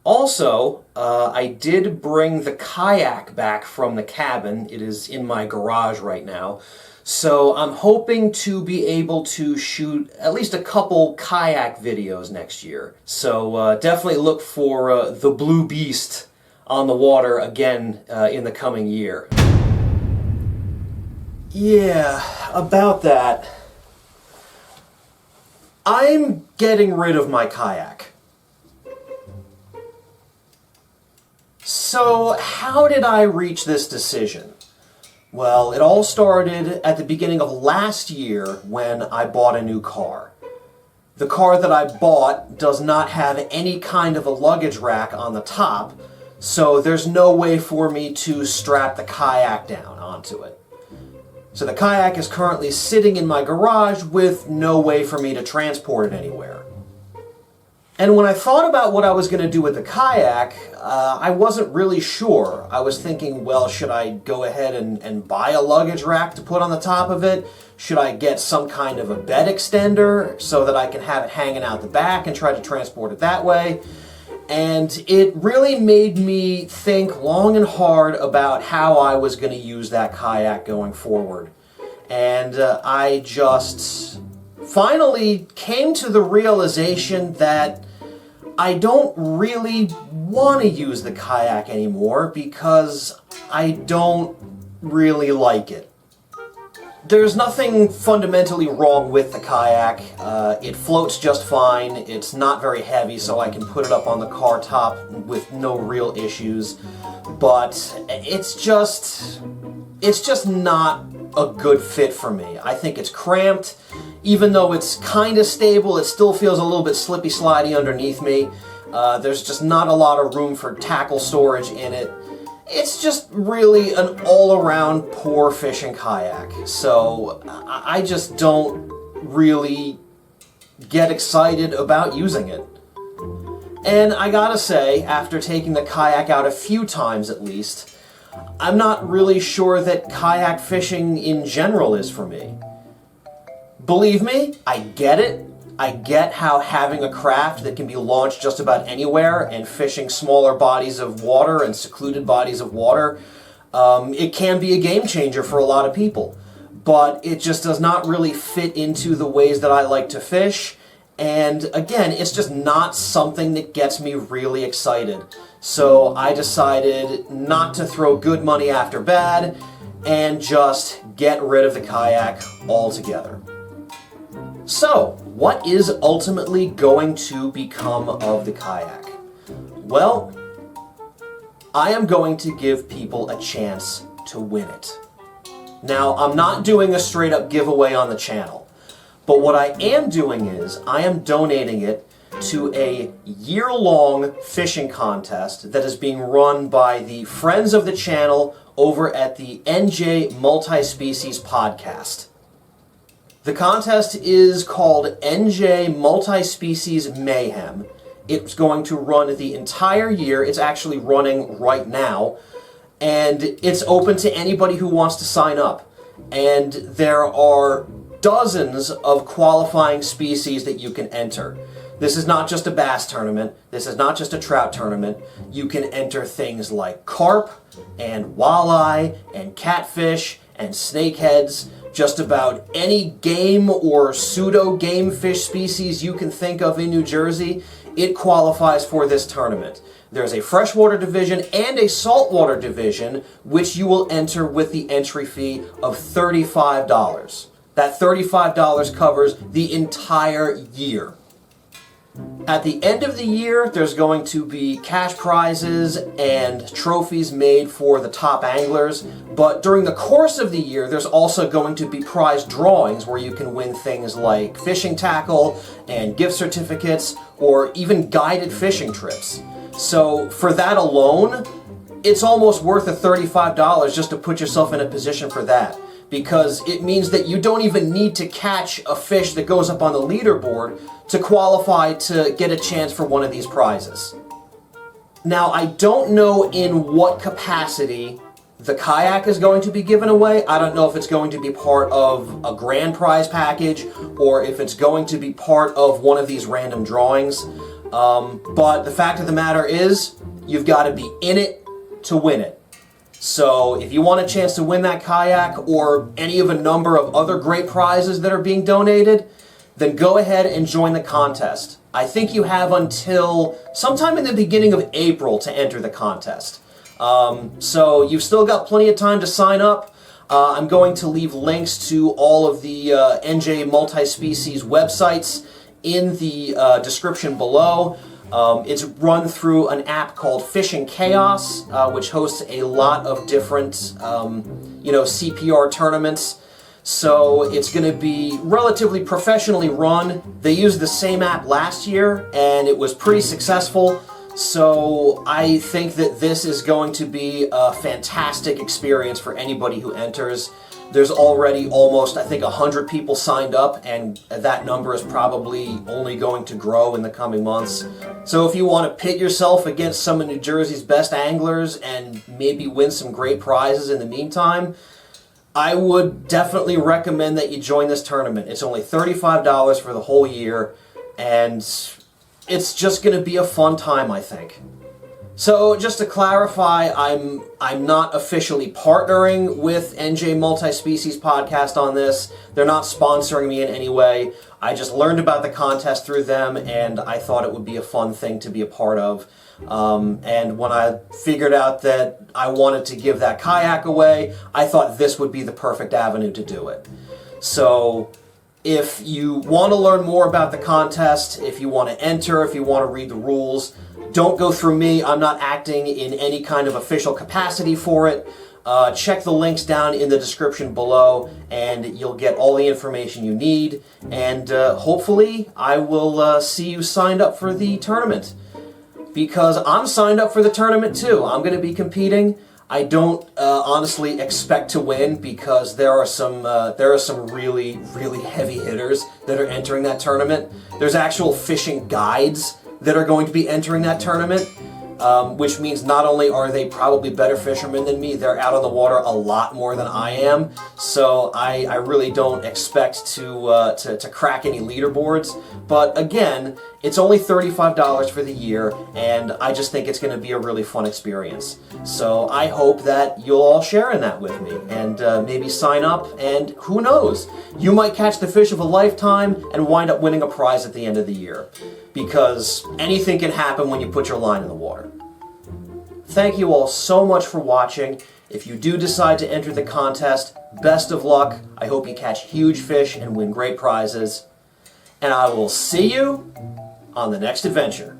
Also, I did bring the kayak back from the cabin. It is in my garage right now. So I'm hoping to be able to shoot at least a couple kayak videos next year. So definitely look for the Blue Beast on the water again in the coming year. Yeah, about that. I'm getting rid of my kayak. So, how did I reach this decision? Well, it all started at the beginning of last year when I bought a new car. The car that I bought does not have any kind of a luggage rack on the top, so there's no way for me to strap the kayak down onto it. So the kayak is currently sitting in my garage with no way for me to transport it anywhere. And when I thought about what I was going to do with the kayak, I wasn't really sure. I was thinking, well, should I go ahead and buy a luggage rack to put on the top of it? Should I get some kind of a bed extender so that I can have it hanging out the back and try to transport it that way? And it really made me think long and hard about how I was going to use that kayak going forward. And I just finally came to the realization that I don't really want to use the kayak anymore because I don't really like it. There's nothing fundamentally wrong with the kayak. It floats just fine. It's not very heavy, so I can put it up on the car top with no real issues. But it's just not a good fit for me. I think it's cramped. Even though it's kind of stable, it still feels a little bit slippy slidey underneath me. There's just not a lot of room for tackle storage in it. It's just really an all-around poor fishing kayak. So I just don't really get excited about using it. And I gotta say, after taking the kayak out a few times at least, I'm not really sure that kayak fishing in general is for me. Believe me, I get it. I get how having a craft that can be launched just about anywhere and fishing smaller bodies of water and secluded bodies of water, it can be a game changer for a lot of people. But it just does not really fit into the ways that I like to fish. And again, it's just not something that gets me really excited. So I decided not to throw good money after bad and just get rid of the kayak altogether. So, what is ultimately going to become of the kayak? Well, I am going to give people a chance to win it. Now, I'm not doing a straight up giveaway on the channel, but what I am doing is I am donating it to a year-long fishing contest that is being run by the friends of the channel over at the NJ Multispecies podcast. The contest is called NJ Multispecies Mayhem. It's going to run the entire year. It's actually running right now. And it's open to anybody who wants to sign up. And there are dozens of qualifying species that you can enter. This is not just a bass tournament. This is not just a trout tournament. You can enter things like carp and walleye and catfish and snakeheads. Just about any game or pseudo-game fish species you can think of in New Jersey, it qualifies for this tournament. There's a freshwater division and a saltwater division, which you will enter with the entry fee of $35. That $35 covers the entire year. At the end of the year, there's going to be cash prizes and trophies made for the top anglers, but during the course of the year, there's also going to be prize drawings where you can win things like fishing tackle and gift certificates or even guided fishing trips. So for that alone, it's almost worth the $35 just to put yourself in a position for that, because it means that you don't even need to catch a fish that goes up on the leaderboard to qualify to get a chance for one of these prizes. Now, I don't know in what capacity the kayak is going to be given away. I don't know if it's going to be part of a grand prize package or if it's going to be part of one of these random drawings. But the fact of the matter is, you've got to be in it to win it. So if you want a chance to win that kayak or any of a number of other great prizes that are being donated, then go ahead and join the contest. I think you have until sometime in the beginning of April to enter the contest. So you've still got plenty of time to sign up. I'm going to leave links to all of the NJ Multispecies websites in the description below. It's run through an app called Fishing Chaos, which hosts a lot of different, CPR tournaments. So it's going to be relatively professionally run. They used the same app last year, and it was pretty successful. So I think that this is going to be a fantastic experience for anybody who enters. There's already almost, I think, 100 people signed up, and that number is probably only going to grow in the coming months. So if you want to pit yourself against some of New Jersey's best anglers and maybe win some great prizes in the meantime, I would definitely recommend that you join this tournament. It's only $35 for the whole year, and it's just going to be a fun time, I think. So just to clarify, I'm not officially partnering with NJ Multispecies Podcast on this. They're not sponsoring me in any way. I just learned about the contest through them, and I thought it would be a fun thing to be a part of. And when I figured out that I wanted to give that kayak away, I thought this would be the perfect avenue to do it. So if you want to learn more about the contest, if you want to enter, if you want to read the rules, don't go through me. I'm not acting in any kind of official capacity for it. Check the links down in the description below, and you'll get all the information you need. And hopefully I will see you signed up for the tournament, because I'm signed up for the tournament too. I'm going to be competing. I don't honestly expect to win, because there are some really, really heavy hitters that are entering that tournament. There's actual fishing guides that are going to be entering that tournament, which means not only are they probably better fishermen than me, they're out on the water a lot more than I am. So I really don't expect to crack any leaderboards. But again, it's only $35 for the year, and I just think it's going to be a really fun experience. So I hope that you'll all share in that with me, and maybe sign up, and who knows, you might catch the fish of a lifetime and wind up winning a prize at the end of the year, because anything can happen when you put your line in the water. Thank you all so much for watching. If you do decide to enter the contest, best of luck. I hope you catch huge fish and win great prizes. And I will see you on the next adventure.